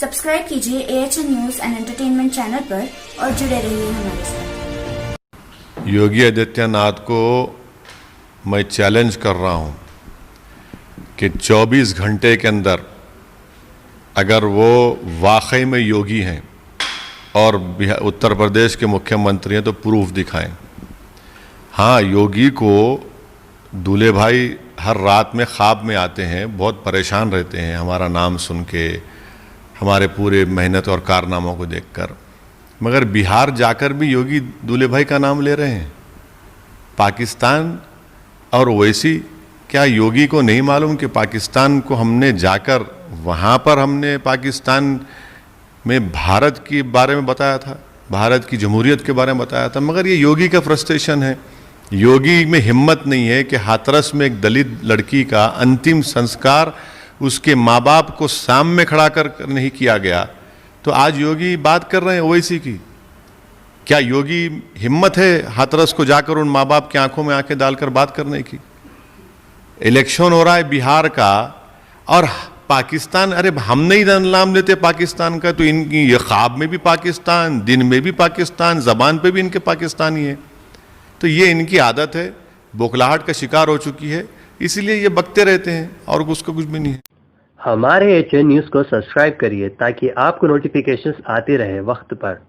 Subscribe कीजिए AHN news and entertainment channel पर और जुड़े रहिए हमारे साथ। योगी आदित्यनाथ को मैं चैलेंज कर रहा हूं कि 24 घंटे के अंदर अगर वो वाकई में योगी हैं और उत्तर प्रदेश के मुख्यमंत्री हैं तो प्रूफ दिखाएं। हाँ, योगी को दूल्हे भाई हर रात में ख्वाब में आते हैं, बहुत परेशान रहते हैं हमारा नाम सुन के, हमारे पूरे मेहनत और कारनामों को देखकर। मगर बिहार जाकर भी योगी दूल्हे भाई का नाम ले रहे हैं। पाकिस्तान और वैसी क्या योगी को नहीं मालूम कि पाकिस्तान को हमने जाकर वहाँ पर हमने पाकिस्तान में भारत के बारे में बताया था, भारत की जमहूरियत के बारे में बताया था। मगर ये योगी का फ्रस्ट्रेशन है। योगी में हिम्मत नहीं है कि हाथरस में एक दलित लड़की का अंतिम संस्कार उसके माँ बाप को सामने खड़ा कर नहीं किया गया, तो आज योगी बात कर रहे हैं ओवैसी की। क्या योगी हिम्मत है हाथरस को जाकर उन माँ बाप की आंखों में आंखें डालकर बात करने की? इलेक्शन हो रहा है बिहार का और पाकिस्तान, अरे हम नहीं नाम लेते पाकिस्तान का, तो इनकी ये ख्वाब में भी पाकिस्तान, दिन में भी पाकिस्तान, जबान पे भी इनके पाकिस्तानी है। तो ये इनकी आदत है, बौखलाहट का शिकार हो चुकी है, इसीलिए ये बकते रहते हैं और उसको कुछ भी नहीं है। हमारे AHN न्यूज़ को सब्सक्राइब करिए ताकि आपको नोटिफिकेशंस आते रहे वक्त पर।